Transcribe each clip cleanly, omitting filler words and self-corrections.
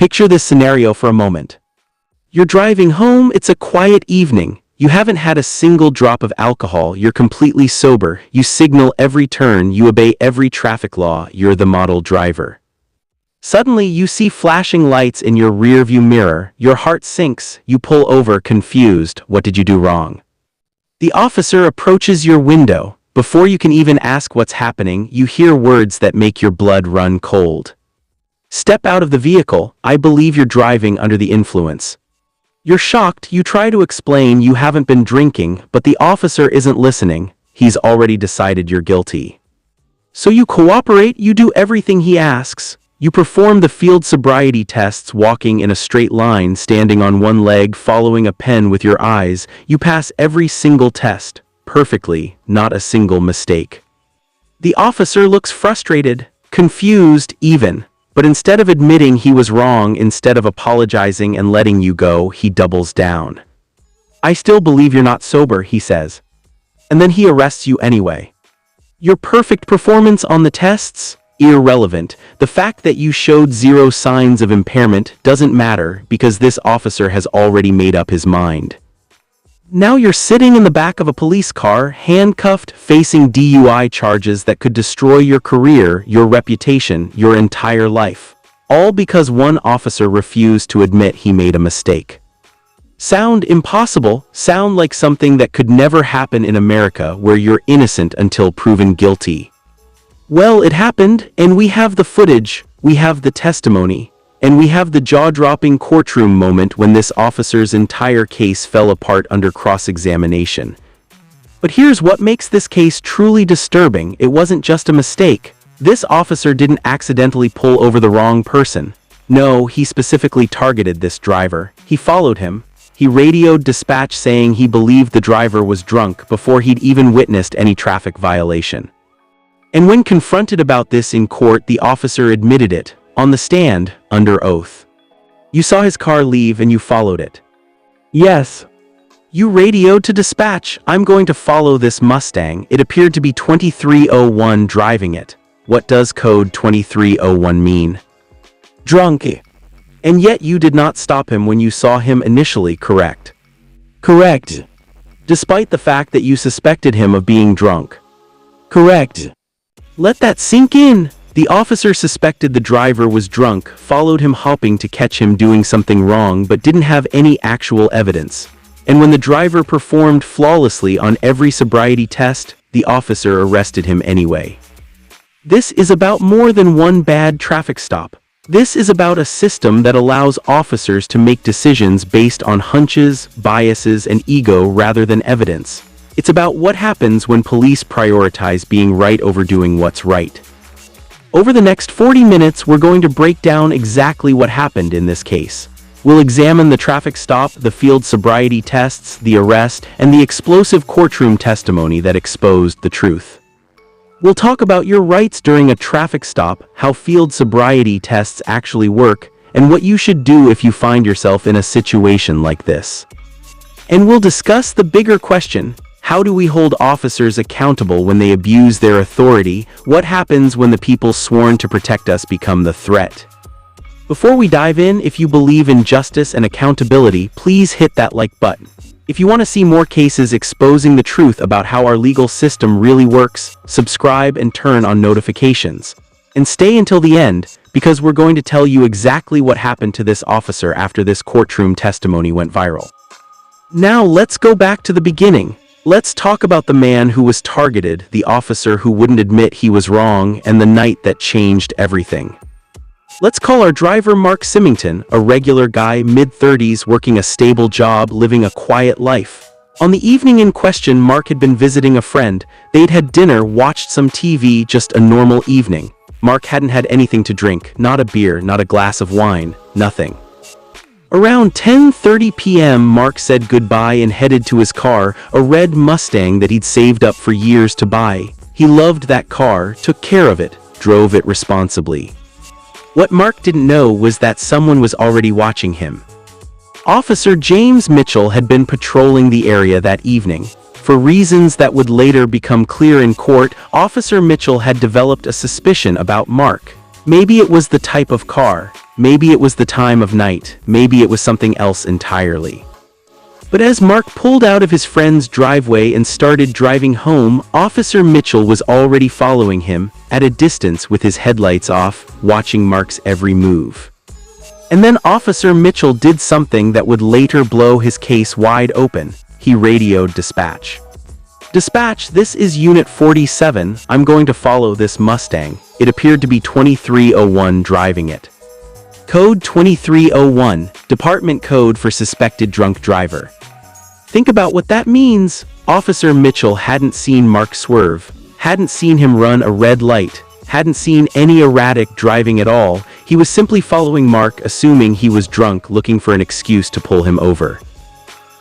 Picture this scenario for a moment. You're driving home, it's a quiet evening. You haven't had a single drop of alcohol, you're completely sober, you signal every turn, you obey every traffic law, you're the model driver. Suddenly, you see flashing lights in your rearview mirror, your heart sinks, you pull over confused. What did you do wrong? The officer approaches your window. Before you can even ask what's happening, you hear words that make your blood run cold. Step out of the vehicle, I believe you're driving under the influence. You're shocked, you try to explain you haven't been drinking, but the officer isn't listening, he's already decided you're guilty. So you cooperate, you do everything he asks. You perform the field sobriety tests, walking in a straight line, standing on one leg, following a pen with your eyes. You pass every single test, perfectly, not a single mistake. The officer looks frustrated, confused even. But instead of admitting he was wrong, instead of apologizing and letting you go, he doubles down. I still believe you're not sober, he says. And then he arrests you anyway. Your perfect performance on the tests? Irrelevant. The fact that you showed zero signs of impairment doesn't matter because this officer has already made up his mind. Now you're sitting in the back of a police car, handcuffed, facing DUI charges that could destroy your career, your reputation, your entire life. All because one officer refused to admit he made a mistake. Sound impossible? Sound like something that could never happen in America, where you're innocent until proven guilty. Well, it happened, and we have the footage, we have the testimony. And we have the jaw-dropping courtroom moment when this officer's entire case fell apart under cross-examination. But here's what makes this case truly disturbing. It wasn't just a mistake. This officer didn't accidentally pull over the wrong person. No, he specifically targeted this driver. He followed him. He radioed dispatch saying he believed the driver was drunk before he'd even witnessed any traffic violation. And when confronted about this in court, the officer admitted it. On the stand, under oath. You saw his car leave and you followed it. Yes. You radioed to dispatch, I'm going to follow this Mustang. It appeared to be 2301 driving it. What does code 2301 mean? Drunk. And yet you did not stop him when you saw him initially, correct? Correct. Despite the fact that you suspected him of being drunk. Correct. Let that sink in. The officer suspected the driver was drunk, followed him hoping to catch him doing something wrong but didn't have any actual evidence. And when the driver performed flawlessly on every sobriety test, the officer arrested him anyway. This is about more than one bad traffic stop. This is about a system that allows officers to make decisions based on hunches, biases, and ego rather than evidence. It's about what happens when police prioritize being right over doing what's right. Over the next 40 minutes, we're going to break down exactly what happened in this case. We'll examine the traffic stop, the field sobriety tests, the arrest, and the explosive courtroom testimony that exposed the truth. We'll talk about your rights during a traffic stop, how field sobriety tests actually work, and what you should do if you find yourself in a situation like this. And we'll discuss the bigger question. How do we hold officers accountable when they abuse their authority? What happens when the people sworn to protect us become the threat? Before we dive in, if you believe in justice and accountability, please hit that like button. If you want to see more cases exposing the truth about how our legal system really works, subscribe and turn on notifications. And stay until the end, because we're going to tell you exactly what happened to this officer after this courtroom testimony went viral. Now let's go back to the beginning. Let's talk about the man who was targeted, the officer who wouldn't admit he was wrong, and the night that changed everything. Let's call our driver Mark Symington, a regular guy, mid-30s, working a stable job, living a quiet life. On the evening in question, Mark had been visiting a friend. They'd had dinner, watched some TV, just a normal evening. Mark hadn't had anything to drink, not a beer, not a glass of wine, nothing. Around 10:30 p.m., Mark said goodbye and headed to his car, a red Mustang that he'd saved up for years to buy. He loved that car, took care of it, drove it responsibly. What Mark didn't know was that someone was already watching him. Officer James Mitchell had been patrolling the area that evening. For reasons that would later become clear in court, Officer Mitchell had developed a suspicion about Mark. Maybe it was the type of car, maybe it was the time of night, maybe it was something else entirely. But as Mark pulled out of his friend's driveway and started driving home, Officer Mitchell was already following him, at a distance with his headlights off, watching Mark's every move. And then Officer Mitchell did something that would later blow his case wide open. He radioed dispatch. "Dispatch, this is Unit 47, I'm going to follow this Mustang. It appeared to be 2301 driving it. Code 2301, Department Code for Suspected Drunk Driver." Think about what that means. Officer Mitchell hadn't seen Mark swerve, hadn't seen him run a red light, hadn't seen any erratic driving at all. He was simply following Mark, assuming he was drunk, looking for an excuse to pull him over.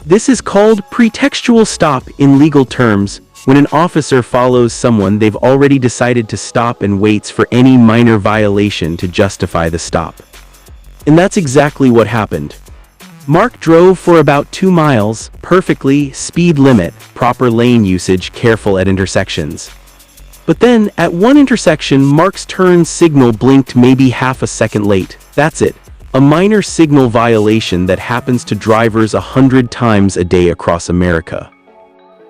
This is called pretextual stop in legal terms, when an officer follows someone they've already decided to stop and waits for any minor violation to justify the stop. And that's exactly what happened. Mark drove for about 2 miles, perfectly, speed limit, proper lane usage, careful at intersections. But then, at one intersection, Mark's turn signal blinked maybe half a second late. That's it. A minor signal violation that happens to drivers 100 times a day across America.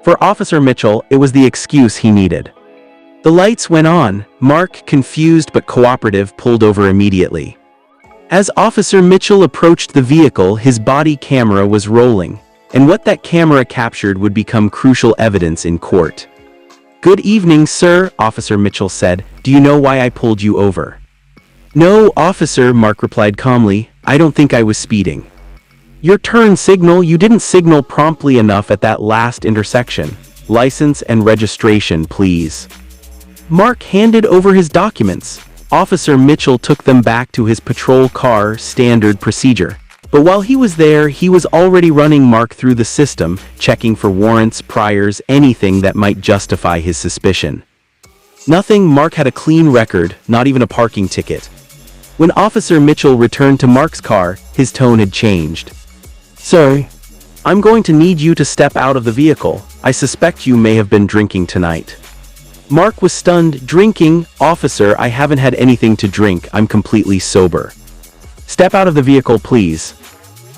For Officer Mitchell, it was the excuse he needed. The lights went on. Mark, confused but cooperative, pulled over immediately. As Officer Mitchell approached the vehicle, his body camera was rolling, and what that camera captured would become crucial evidence in court. "Good evening, sir," Officer Mitchell said. "Do you know why I pulled you over?" "No, officer," Mark replied calmly. "I don't think I was speeding." "Your turn signal, you didn't signal promptly enough at that last intersection. License and registration, please." Mark handed over his documents. Officer Mitchell took them back to his patrol car, standard procedure. But while he was there, he was already running Mark through the system, checking for warrants, priors, anything that might justify his suspicion. Nothing. Mark had a clean record, not even a parking ticket. When Officer Mitchell returned to Mark's car, his tone had changed. "Sir, I'm going to need you to step out of the vehicle. I suspect you may have been drinking tonight." Mark was stunned. "Drinking? Officer, I haven't had anything to drink. I'm completely sober." "Step out of the vehicle, please."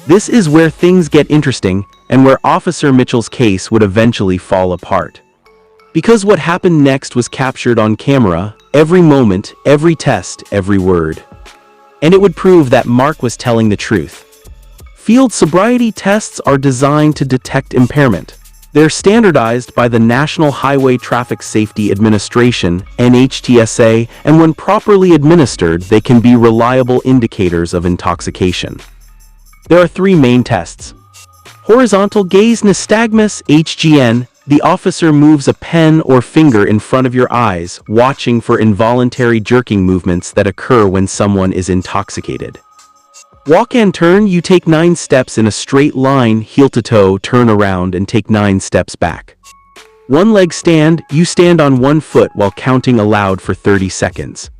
This is where things get interesting, and where Officer Mitchell's case would eventually fall apart. Because what happened next was captured on camera, every moment, every test, every word. And it would prove that Mark was telling the truth. Field sobriety tests are designed to detect impairment. They're standardized by the National Highway Traffic Safety Administration, NHTSA, and when properly administered, they can be reliable indicators of intoxication. There are 3 main tests. Horizontal gaze nystagmus, HGN. The officer moves a pen or finger in front of your eyes, watching for involuntary jerking movements that occur when someone is intoxicated. Walk and turn. You take 9 steps in a straight line, heel to toe, turn around and take 9 steps back. One leg stand. You stand on one foot while counting aloud for 30 seconds.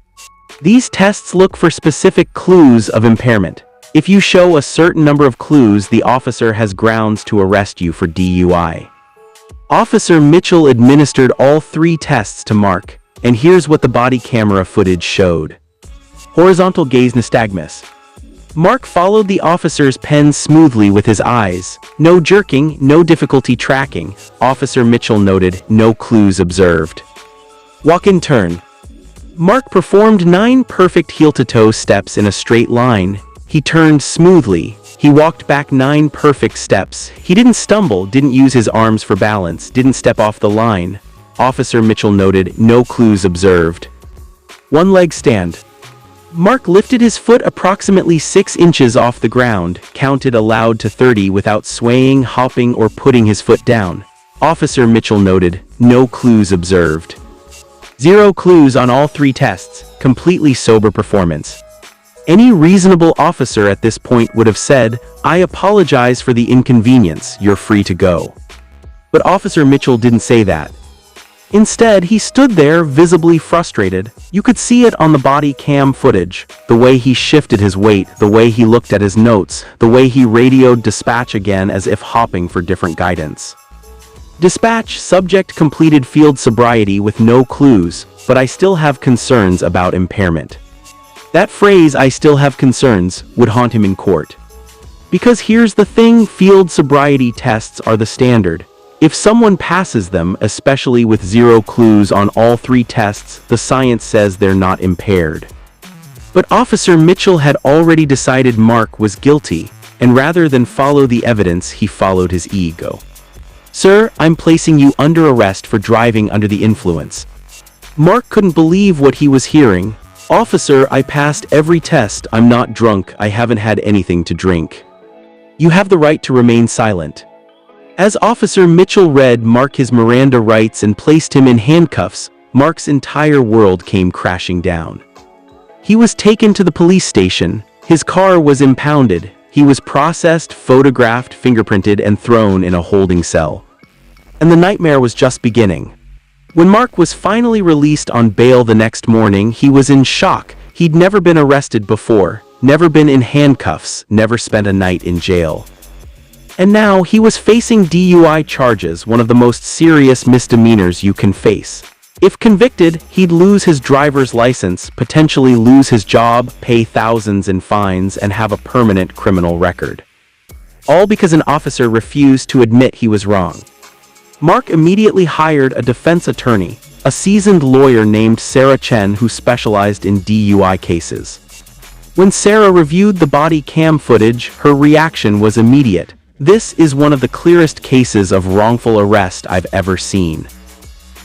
These tests look for specific clues of impairment. If you show a certain number of clues, the officer has grounds to arrest you for DUI. Officer Mitchell administered all 3 tests to Mark, and here's what the body camera footage showed. Horizontal gaze nystagmus. Mark followed the officer's pen smoothly with his eyes. No jerking, no difficulty tracking. Officer Mitchell noted, no clues observed. Walk and turn. Mark performed 9 perfect heel-to-toe steps in a straight line. He turned smoothly. He walked back 9 perfect steps. He didn't stumble, didn't use his arms for balance, didn't step off the line. Officer Mitchell noted, no clues observed. One leg stand. Mark lifted his foot approximately 6 inches off the ground, counted aloud to 30 without swaying, hopping, or putting his foot down. Officer Mitchell noted, no clues observed. 0 clues on all 3 tests, completely sober performance. Any reasonable officer at this point would have said, I apologize for the inconvenience, you're free to go. But Officer Mitchell didn't say that. Instead, he stood there, visibly frustrated. You could see it on the body cam footage, the way he shifted his weight, the way he looked at his notes, the way he radioed dispatch again as if hopping for different guidance. Dispatch, subject completed field sobriety with no clues, but I still have concerns about impairment. That phrase, "I still have concerns," would haunt him in court. Because here's the thing, field sobriety tests are the standard. If someone passes them, especially with zero clues on all three tests, the science says they're not impaired. But Officer Mitchell had already decided Mark was guilty, and rather than follow the evidence, he followed his ego. "Sir, I'm placing you under arrest for driving under the influence." Mark couldn't believe what he was hearing. "Officer, I passed every test. I'm not drunk. I haven't had anything to drink." "You have the right to remain silent." As Officer Mitchell read Mark his Miranda rights and placed him in handcuffs, Mark's entire world came crashing down. He was taken to the police station. His car was impounded. He was processed, photographed, fingerprinted, and thrown in a holding cell. And the nightmare was just beginning. When Mark was finally released on bail the next morning, he was in shock. He'd never been arrested before, never been in handcuffs, never spent a night in jail. And now he was facing DUI charges, one of the most serious misdemeanors you can face. If convicted, he'd lose his driver's license, potentially lose his job, pay thousands in fines, and have a permanent criminal record. All because an officer refused to admit he was wrong. Mark immediately hired a defense attorney, a seasoned lawyer named Sarah Chen who specialized in DUI cases. When Sarah reviewed the body cam footage, her reaction was immediate. "This is one of the clearest cases of wrongful arrest I've ever seen."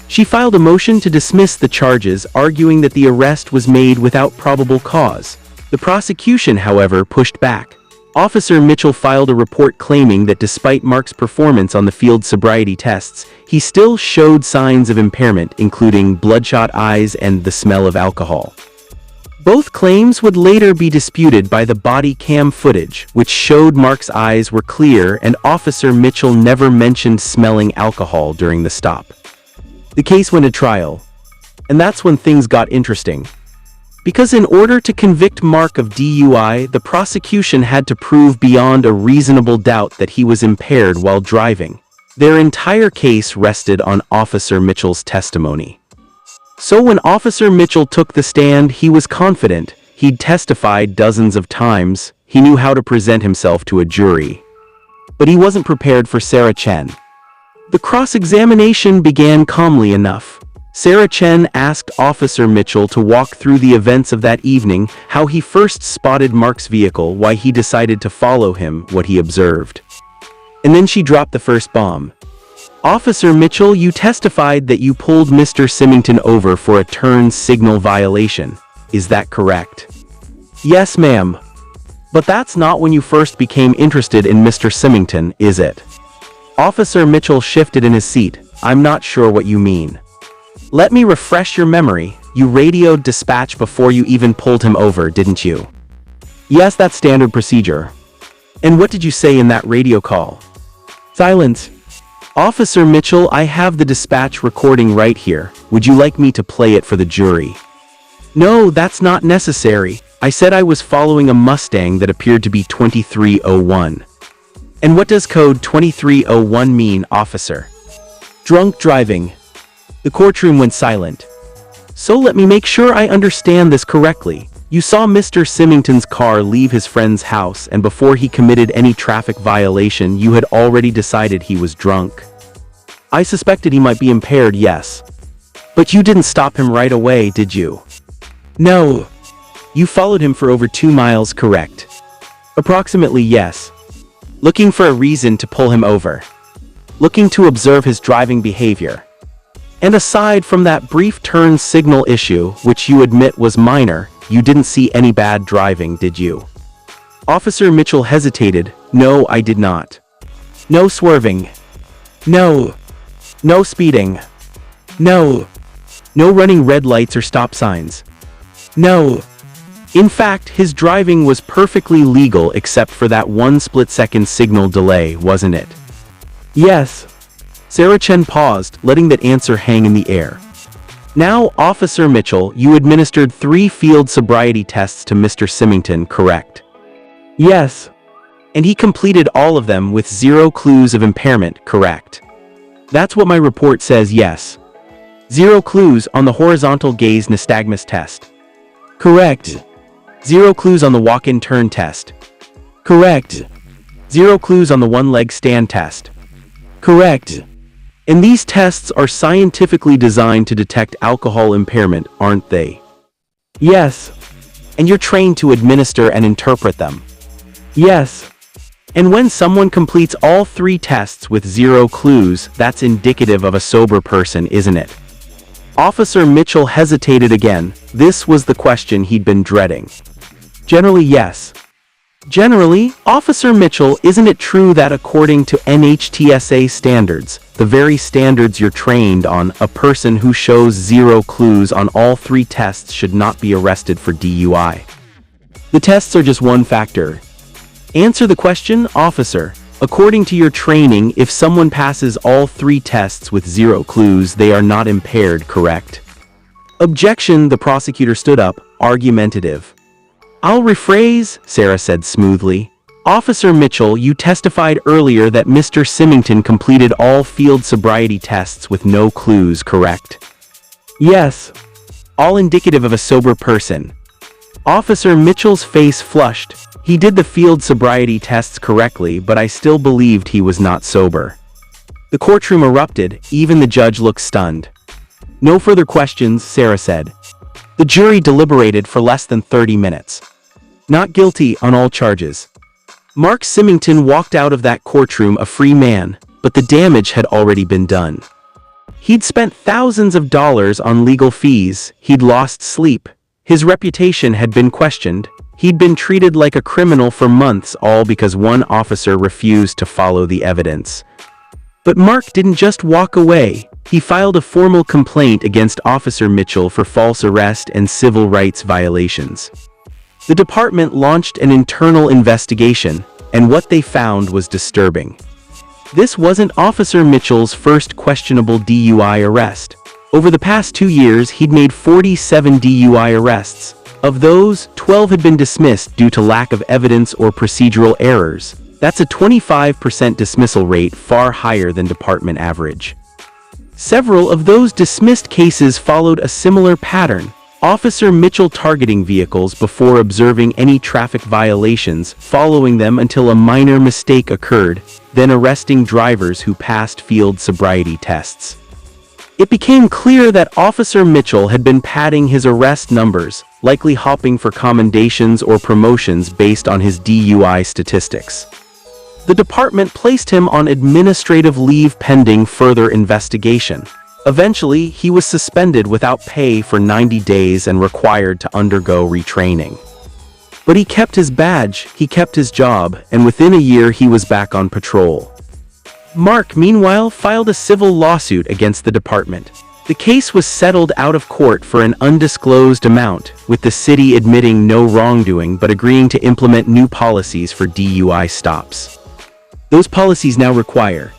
She filed a motion to dismiss the charges, arguing that the arrest was made without probable cause. The prosecution, however, pushed back. Officer Mitchell filed a report claiming that despite Mark's performance on the field sobriety tests, he still showed signs of impairment, including bloodshot eyes and the smell of alcohol. Both claims would later be disputed by the body cam footage, which showed Mark's eyes were clear and Officer Mitchell never mentioned smelling alcohol during the stop. The case went to trial, and that's when things got interesting. Because in order to convict Mark of DUI, the prosecution had to prove beyond a reasonable doubt that he was impaired while driving. Their entire case rested on Officer Mitchell's testimony. So when Officer Mitchell took the stand, he was confident. He'd testified dozens of times. He knew how to present himself to a jury. But he wasn't prepared for Sarah Chen. The cross-examination began calmly enough. Sarah Chen asked Officer Mitchell to walk through the events of that evening, how he first spotted Mark's vehicle, why he decided to follow him, what he observed. And then she dropped the first bomb. "Officer Mitchell, you testified that you pulled Mr. Symington over for a turn signal violation. Is that correct?" "Yes, ma'am." "But that's not when you first became interested in Mr. Symington, is it?" Officer Mitchell shifted in his seat. "I'm not sure what you mean." "Let me refresh your memory. You radioed dispatch before you even pulled him over, didn't you?" "Yes, that's standard procedure." "And what did you say in that radio call?" "Silence." "Officer Mitchell, I have the dispatch recording right here. Would you like me to play it for the jury?" "No, that's not necessary. I said I was following a Mustang that appeared to be 2301. "And what does code 2301 mean, officer?" "Drunk driving." The courtroom went silent. "So let me make sure I understand this correctly. You saw Mr. Symington's car leave his friend's house, and before he committed any traffic violation, you had already decided he was drunk." "I suspected he might be impaired, yes." "But you didn't stop him right away, did you?" "No." "You followed him for over 2 miles, correct?" "Approximately, yes." "Looking for a reason to pull him over?" "Looking to observe his driving behavior." "And aside from that brief turn signal issue, which you admit was minor, you didn't see any bad driving, did you?" Officer Mitchell hesitated. "No, I did not." "No swerving?" "No." "No speeding?" "No." "No running red lights or stop signs?" "No." In fact, his driving was perfectly legal except for that one split-second signal delay, wasn't it? "Yes." Sarah Chen paused, letting that answer hang in the air. "Now, Officer Mitchell, you administered 3 field sobriety tests to Mr. Symington, correct?" "Yes." "And he completed all of them with 0 clues of impairment, correct?" "That's what my report says, yes." 0 clues on the horizontal gaze nystagmus test." "Correct." 0 clues on the walk-in turn test. Correct. 0 clues on the one-leg stand test. Correct. And these tests are scientifically designed to detect alcohol impairment, aren't they? Yes. And you're trained to administer and interpret them. Yes. And when someone completes all 3 tests with 0 clues, that's indicative of a sober person, isn't it? Officer Mitchell hesitated again. This was the question he'd been dreading. Generally, yes. Generally, Officer Mitchell, isn't it true that according to NHTSA standards, the very standards you're trained on, a person who shows 0 clues on all 3 tests should not be arrested for DUI? The tests are just one factor. Answer the question, officer. According to your training, if someone passes all 3 tests with 0 clues, they are not impaired, correct? Objection, the prosecutor stood up, argumentative. I'll rephrase, Sarah said smoothly. Officer Mitchell, you testified earlier that Mr. Symington completed all field sobriety tests with no clues, correct? Yes. All indicative of a sober person. Officer Mitchell's face flushed. He did the field sobriety tests correctly, but I still believed he was not sober. The courtroom erupted. Even the judge looked stunned. No further questions, Sarah said. The jury deliberated for less than 30 minutes. Not guilty on all charges. Mark Symington walked out of that courtroom a free man, but the damage had already been done. He'd spent thousands of dollars on legal fees, he'd lost sleep, his reputation had been questioned, he'd been treated like a criminal for months, all because one officer refused to follow the evidence. But Mark didn't just walk away. He filed a formal complaint against Officer Mitchell for false arrest and civil rights violations. The department launched an internal investigation, and what they found was disturbing. This wasn't Officer Mitchell's first questionable DUI arrest. Over the past 2 years, he'd made 47 DUI arrests. Of those, 12 had been dismissed due to lack of evidence or procedural errors. That's a 25% dismissal rate, far higher than department average. Several of those dismissed cases followed a similar pattern. Officer Mitchell targeting vehicles before observing any traffic violations, following them until a minor mistake occurred, then arresting drivers who passed field sobriety tests. It became clear that Officer Mitchell had been padding his arrest numbers, likely hopping for commendations or promotions based on his DUI statistics. The department placed him on administrative leave pending further investigation. Eventually, he was suspended without pay for 90 days and required to undergo retraining. But he kept his badge, he kept his job, and within a year he was back on patrol. Mark, meanwhile, filed a civil lawsuit against the department. The case was settled out of court for an undisclosed amount, with the city admitting no wrongdoing but agreeing to implement new policies for DUI stops. Those policies now require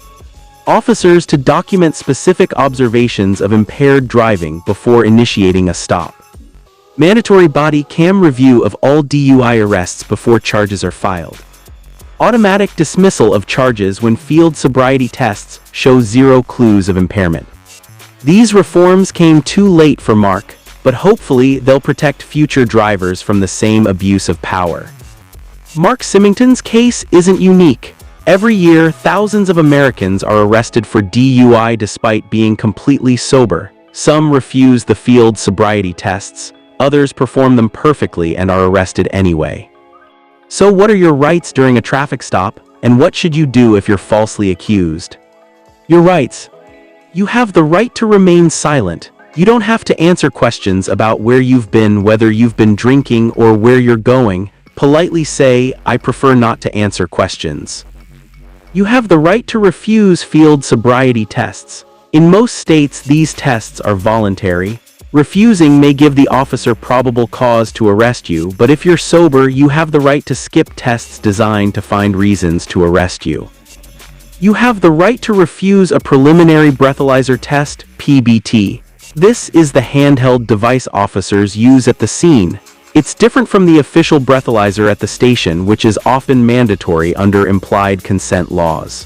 officers to document specific observations of impaired driving before initiating a stop. Mandatory body cam review of all DUI arrests before charges are filed. Automatic dismissal of charges when field sobriety tests show 0 clues of impairment. These reforms came too late for Mark, but hopefully they'll protect future drivers from the same abuse of power. Mark Symington's case isn't unique. Every year, thousands of Americans are arrested for DUI despite being completely sober. Some refuse the field sobriety tests, others perform them perfectly and are arrested anyway. So what are your rights during a traffic stop, and what should you do if you're falsely accused? Your rights. You have the right to remain silent. You don't have to answer questions about where you've been, whether you've been drinking, or where you're going. Politely say, "I prefer not to answer questions." You have the right to refuse field sobriety tests. In most states, these tests are voluntary. Refusing may give the officer probable cause to arrest you, but if you're sober, you have the right to skip tests designed to find reasons to arrest you. You have the right to refuse a preliminary breathalyzer test, PBT. This is the handheld device officers use at the scene. It's different from the official breathalyzer at the station, which is often mandatory under implied consent laws.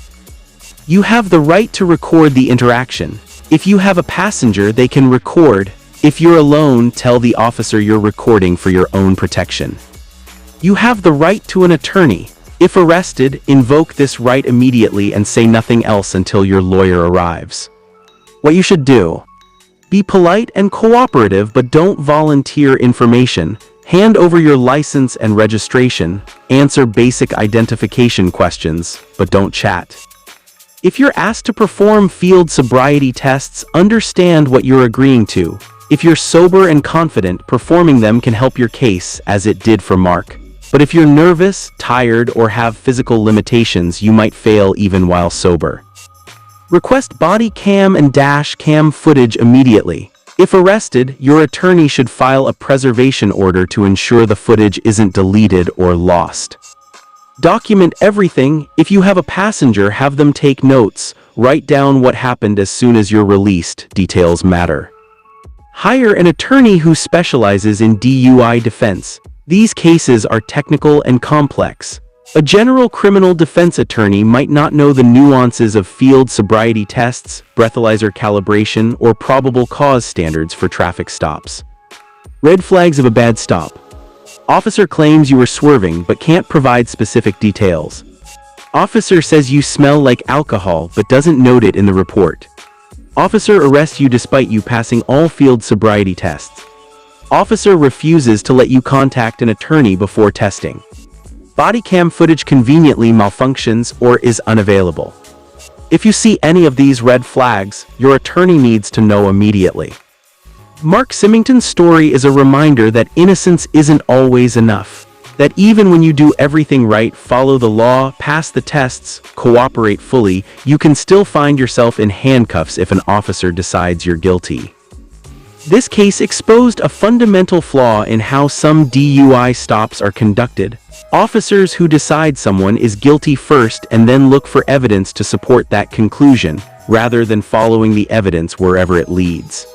You have the right to record the interaction. If you have a passenger, they can record. If you're alone, tell the officer you're recording for your own protection. You have the right to an attorney. If arrested, invoke this right immediately and say nothing else until your lawyer arrives. What you should do: be polite and cooperative, but don't volunteer information. Hand over your license and registration. Answer basic identification questions, but don't chat. If you're asked to perform field sobriety tests, understand what you're agreeing to. If you're sober and confident, performing them can help your case, as it did for Mark. But if you're nervous, tired, or have physical limitations, you might fail even while sober. Request body cam and dash cam footage immediately. If arrested, your attorney should file a preservation order to ensure the footage isn't deleted or lost. Document everything. If you have a passenger, have them take notes. Write down what happened as soon as you're released. Details matter. Hire an attorney who specializes in DUI defense. These cases are technical and complex. A general criminal defense attorney might not know the nuances of field sobriety tests, breathalyzer calibration, or probable cause standards for traffic stops. Red flags of a bad stop. Officer claims you were swerving but can't provide specific details. Officer says you smell like alcohol but doesn't note it in the report. Officer arrests you despite you passing all field sobriety tests. Officer refuses to let you contact an attorney before testing. Body cam footage conveniently malfunctions or is unavailable. If you see any of these red flags, your attorney needs to know immediately. Mark Symington's story is a reminder that innocence isn't always enough. That even when you do everything right, follow the law, pass the tests, cooperate fully, you can still find yourself in handcuffs if an officer decides you're guilty. This case exposed a fundamental flaw in how some DUI stops are conducted. Officers who decide someone is guilty first and then look for evidence to support that conclusion, rather than following the evidence wherever it leads.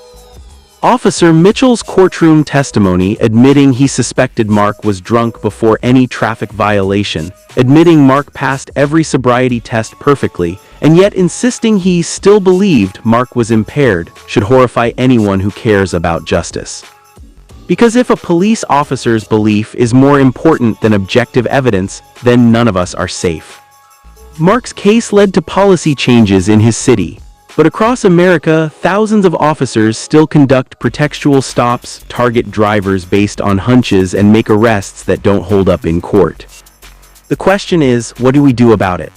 Officer Mitchell's courtroom testimony admitting he suspected Mark was drunk before any traffic violation, admitting Mark passed every sobriety test perfectly, and yet insisting he still believed Mark was impaired, should horrify anyone who cares about justice. Because if a police officer's belief is more important than objective evidence, then none of us are safe. Mark's case led to policy changes in his city. But across America, thousands of officers still conduct pretextual stops, target drivers based on hunches, and make arrests that don't hold up in court. The question is, what do we do about it?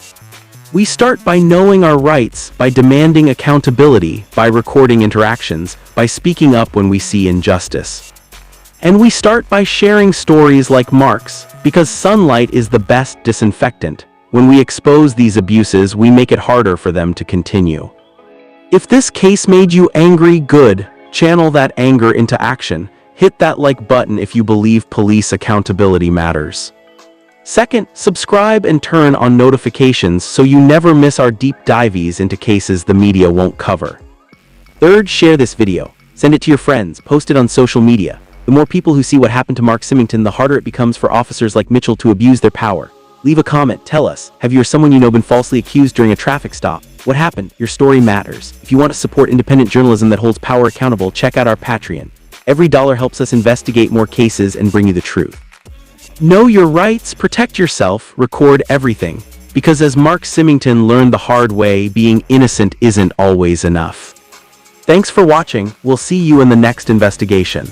We start by knowing our rights, by demanding accountability, by recording interactions, by speaking up when we see injustice. And we start by sharing stories like Mark's, because sunlight is the best disinfectant. When we expose these abuses, we make it harder for them to continue. If this case made you angry, good. Channel that anger into action. Hit that like button if you believe police accountability matters. Second, subscribe and turn on notifications so you never miss our deep dives into cases the media won't cover. Third, share this video. Send it to your friends. Post it on social media. The more people who see what happened to Mark Symington, the harder it becomes for officers like Mitchell to abuse their power. Leave a comment. Tell us, have you or someone you know been falsely accused during a traffic stop? What happened? Your story matters. If you want to support independent journalism that holds power accountable, check out our Patreon. Every dollar helps us investigate more cases and bring you the truth. Know your rights, protect yourself, record everything. Because as Mark Symington learned the hard way, being innocent isn't always enough. Thanks for watching. We'll see you in the next investigation.